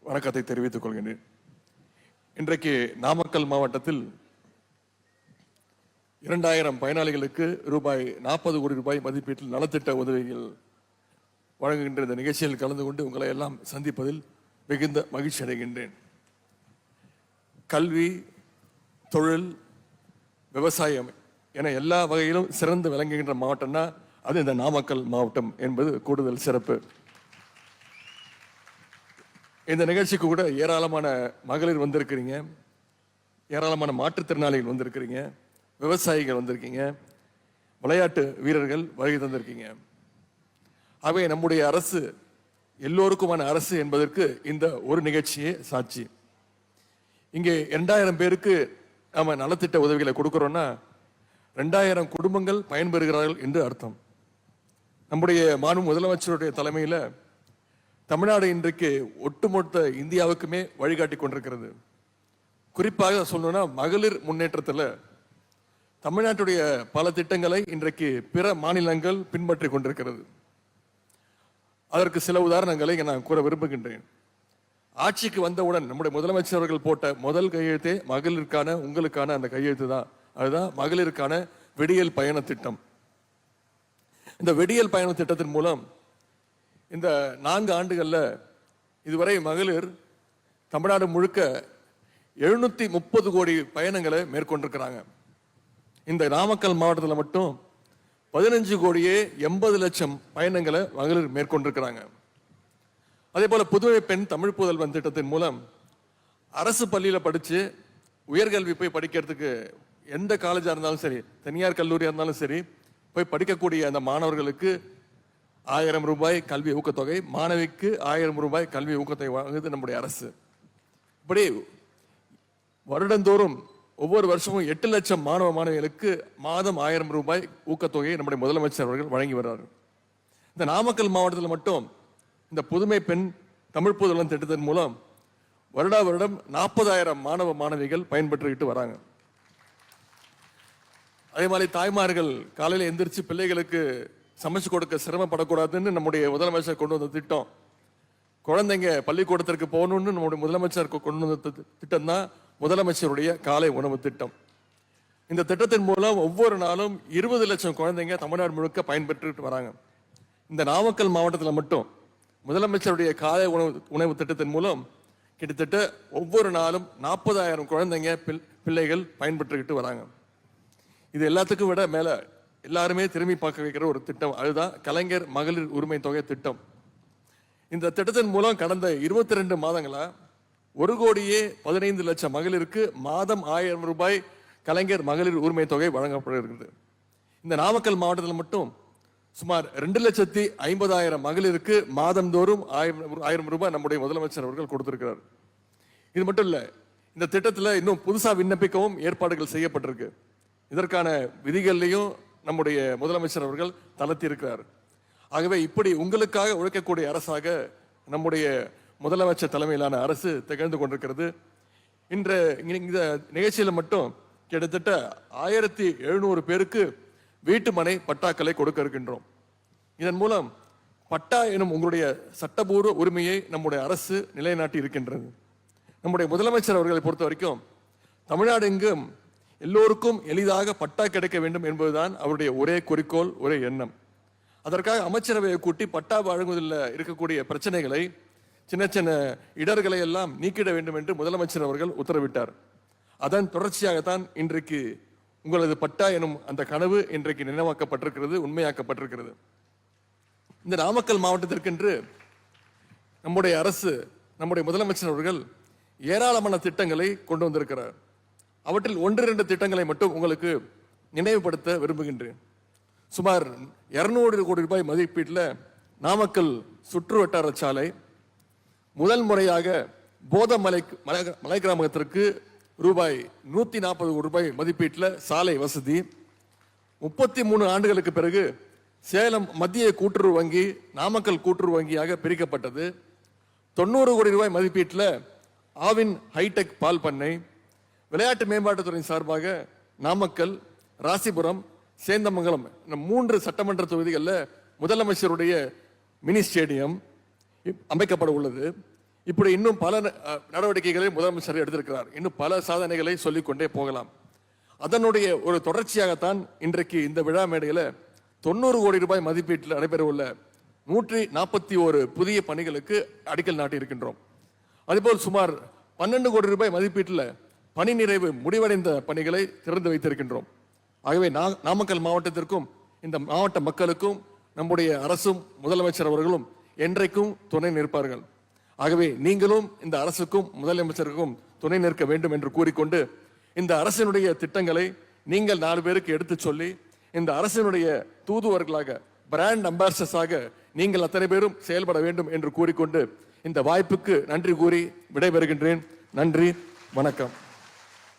வணக்கத்தை தெரிவித்துக் கொள்கிறேன். இன்றைக்கு நாமக்கல் மாவட்டத்தில் 2000 பயனாளிகளுக்கு ரூபாய் 40 கோடி ரூபாய் மதிப்பீட்டில் நலத்திட்ட உதவிகள் வழங்குகின்ற இந்த நிகழ்ச்சியில் கலந்து கொண்டு உங்களை எல்லாம் சந்திப்பதில் மிகுந்த மகிழ்ச்சி அடைகின்றேன். கல்வி, தொழில், விவசாயம் என எல்லா வகையிலும் சிறந்து விளங்குகின்ற மாவட்டம்னா அது இந்த நாமக்கல் மாவட்டம் என்பது கூடுதல் சிறப்பு. இந்த நிகழ்ச்சிக்கு கூட ஏராளமான மகளிர் வந்திருக்கிறீங்க, ஏராளமான மாற்றுத்திறனாளிகள் வந்திருக்கிறீங்க, விவசாயிகள் வந்திருக்கீங்க, விளையாட்டு வீரர்கள் வருகை தந்திருக்கீங்க. ஆகவே நம்முடைய அரசு எல்லோருக்குமான அரசு என்பதற்கு இந்த ஒரு நிகழ்ச்சியே சாட்சி. இங்கே 2000 பேருக்கு நாம நலத்திட்ட உதவிகளை கொடுக்கிறோம்னா 2000 குடும்பங்கள் பயன்பெறுகிறார்கள் என்று அர்த்தம். நம்முடைய மாண்பு முதலமைச்சருடைய தலைமையில் தமிழ்நாடு இன்றைக்கு ஒட்டுமொத்த இந்தியாவுக்குமே வழிகாட்டி கொண்டிருக்கிறது. குறிப்பாக சொல்லணும்னா மகளிர் முன்னேற்றத்தில் தமிழ்நாட்டுடைய பல திட்டங்களை இன்றைக்கு பிற மாநிலங்கள் பின்பற்றி கொண்டிருக்கிறது. அதற்கு சில உதாரணங்களை நான் கூற விரும்புகின்றேன். ஆட்சிக்கு வந்தவுடன் நம்முடைய முதலமைச்சர் அவர்கள் போட்ட முதல் கையெழுத்தே மகளிருக்கான உங்களுக்கான அந்த கையெழுத்து தான். அதுதான் மகளிருக்கான விடியல் பயண திட்டம். இந்த விடியல் பயண திட்டத்தின் மூலம் இந்த 4 ஆண்டுகள்ல இதுவரை மகளிர் தமிழ்நாடு முழுக்க 730 கோடி பயணங்களை மேற்கொண்டிருக்கிறாங்க. இந்த நாமக்கல் மாவட்டத்தில் மட்டும் 15 கோடியே 80 லட்சம் பயணங்களை மகளிர் மேற்கொண்டிருக்கிறாங்க. அதே போல புதுவை பெண் தமிழ் புதல்வன் திட்டத்தின் மூலம் அரசு பள்ளியில படிச்சு உயர்கல்வி போய் படிக்கிறதுக்கு எந்த காலேஜா இருந்தாலும் சரி, தனியார் கல்லூரியா இருந்தாலும் சரி, போய் படிக்கக்கூடிய அந்த மாணவர்களுக்கு 1000 ரூபாய் கல்வி ஊக்கத்தொகை, மாணவிக்கு 1000 ரூபாய் கல்வி ஊக்கத்தொகை வழங்குது நம்முடைய அரசு. இப்படி வருடந்தோறும் ஒவ்வொரு வருஷமும் 8 லட்சம் மாணவ மாணவிகளுக்கு மாதம் 1000 ரூபாய் ஊக்கத்தொகையை நம்முடைய முதலமைச்சர் அவர்கள் வழங்கி வர்றாரு. இந்த நாமக்கல் மாவட்டத்தில் மட்டும் இந்த புதுமை பெண் தமிழ் புதல்வன் திட்டத்தின் மூலம் வருடம் 40,000 மாணவ மாணவிகள் பயன்பெற்றுக்கிட்டு வராங்க. அதே மாதிரி தாய்மார்கள் காலையில் எந்திரிச்சு பிள்ளைகளுக்கு சமைச்சு கொடுக்க சிரமப்படக்கூடாதுன்னு நம்முடைய முதலமைச்சர் கொண்டு வந்த திட்டம். குழந்தைங்க பள்ளிக்கூடத்திற்கு போகணும்னு நம்முடைய முதலமைச்சர் கொண்டு வந்த திட்டம் தான் முதலமைச்சருடைய காலை உணவு திட்டம். இந்த திட்டத்தின் மூலம் ஒவ்வொரு நாளும் 20 லட்சம் குழந்தைங்க தமிழ்நாடு முழுக்க பயன்பெற்றுட்டு வராங்க. இந்த நாமக்கல் மாவட்டத்தில் மட்டும் முதலமைச்சருடைய காலை உணவு திட்டத்தின் மூலம் கிட்டத்தட்ட ஒவ்வொரு நாளும் 40,000 குழந்தைங்க பிள்ளைகள் பயன்பெற்றுக்கிட்டு வராங்க. இது எல்லாத்துக்கும் விட மேல எல்லாருமே திரும்பி பார்க்க வைக்கிற ஒரு திட்டம், அதுதான் கலைஞர் மகளிர் உரிமை தொகை திட்டம். இந்த திட்டத்தின் மூலம் கடந்த 22 மாதங்களா 1 கோடியே 15 லட்சம் மகளிருக்கு மாதம் 1000 ரூபாய் கலைஞர் மகளிர் உரிமை தொகை வழங்கப்படுகிறது. இந்த நாமக்கல் மாவட்டத்தில் மட்டும் சுமார் 2,50,000 மகளிருக்கு மாதந்தோறும் 1000 ரூபாய் நம்முடைய முதலமைச்சர் அவர்கள் கொடுத்திருக்கிறார். இது மட்டும் இல்ல, இந்த திட்டத்தில் இன்னும் புதுசா விண்ணப்பிக்கவும் ஏற்பாடுகள் செய்யப்பட்டிருக்கு. இதற்கான விதிகள்லையும் நம்முடைய முதலமைச்சர் அவர்கள் தளர்த்தி இருக்கிறார். ஆகவே இப்படி உங்களுக்காக உழைக்கக்கூடிய அரசாக நம்முடைய முதலமைச்சர் தலைமையிலான அரசு திகழ்ந்து கொண்டிருக்கிறது. இன்று இந்த நிகழ்ச்சியில மட்டும் கிட்டத்தட்ட 1700 பேருக்கு வீட்டு மனை பட்டாக்களை கொடுக்க இருக்கின்றோம். இதன் மூலம் பட்டா எனும் உங்களுடைய சட்டபூர்வ உரிமையை நம்முடைய அரசு நிலைநாட்டி இருக்கின்றது. நம்முடைய முதலமைச்சர் அவர்களை பொறுத்த வரைக்கும் தமிழ்நாடு எங்கும் எல்லோருக்கும் எளிதாக பட்டா கிடைக்க வேண்டும் என்பதுதான் அவருடைய ஒரே குறிக்கோள், ஒரே எண்ணம். அதற்காக அமைச்சரவையை கூட்டி பட்டா வழங்குவதில் இருக்கக்கூடிய பிரச்சனைகளை, சின்ன சின்ன இடர்களை எல்லாம் நீக்கிட வேண்டும் என்று முதலமைச்சர் அவர்கள் உத்தரவிட்டார். அதன் தொடர்ச்சியாகத்தான் இன்றைக்கு உங்களது பட்டா எனும் அந்த கனவு இன்றைக்கு நினைவாக்கப்பட்டிருக்கிறது, உண்மையாக்கப்பட்டிருக்கிறது. இந்த நாமக்கல் மாவட்டத்திற்கென்று நம்முடைய அரசு, நம்முடைய முதலமைச்சர் அவர்கள் ஏராளமான திட்டங்களை கொண்டு வந்திருக்கிறார். அவற்றில் 1-2 திட்டங்களை மட்டும் உங்களுக்கு நினைவுபடுத்த விரும்புகின்றேன். சுமார் 200 கோடி ரூபாய் மதிப்பீட்டில் நாமக்கல் சுற்று வட்டார சாலை, முதல் முறையாக மலை கிராமத்திற்கு ரூபாய் 140 கோடி ரூபாய் மதிப்பீட்டில் சாலை வசதி, 33 ஆண்டுகளுக்கு பிறகு சேலம் மத்திய கூட்டுறவு வங்கி நாமக்கல் கூட்டுறவு வங்கியாக பிரிக்கப்பட்டது. 90 கோடி ரூபாய் மதிப்பீட்டில் ஆவின் ஹைடெக் பால் பண்ணை, விளையாட்டு மேம்பாட்டுத்துறை சார்பாக நாமக்கல், ராசிபுரம், சேந்தமங்கலம் 3 சட்டமன்ற தொகுதிகளில் முதலமைச்சருடைய மினி ஸ்டேடியம் அமைக்கப்பட உள்ளது. இப்படி இன்னும் பல நடவடிக்கைகளை முதலமைச்சர் எடுத்திருக்கிறார். இன்னும் பல சாதனைகளை சொல்லிக்கொண்டே போகலாம். அதனுடைய ஒரு தொடர்ச்சியாகத்தான் இன்றைக்கு இந்த விழா மேடையில் 90 கோடி ரூபாய் மதிப்பீட்டில் நடைபெறவுள்ள 141 புதிய பணிகளுக்கு அடிக்கல் நாட்டி இருக்கின்றோம். அதுபோல் சுமார் 12 கோடி ரூபாய் மதிப்பீட்டில் பணி நிறைவு முடிவடைந்த பணிகளை திறந்து வைத்திருக்கின்றோம். ஆகவே நாமக்கல் மாவட்டத்திற்கும் இந்த மாவட்ட மக்களுக்கும் நம்முடைய அரசும் முதலமைச்சர் அவர்களும் என்றைக்கும் துணை நிற்பார்கள். ஆகவே நீங்களும் இந்த அரசுக்கும் முதலமைச்சருக்கும் துணை நிற்க வேண்டும் என்று கூறிக்கொண்டு, இந்த அரசினுடைய திட்டங்களை நீங்கள் 4 பேருக்கு எடுத்து சொல்லி, இந்த அரசினுடைய தூதுவர்களாக, பிராண்ட் அம்பாசடர்ஸாக நீங்கள் அத்தனை பேரும் செயல்பட வேண்டும் என்று கூறிக்கொண்டு இந்த வாய்ப்புக்கு நன்றி கூறி விடைபெறுகின்றேன். நன்றி, வணக்கம்.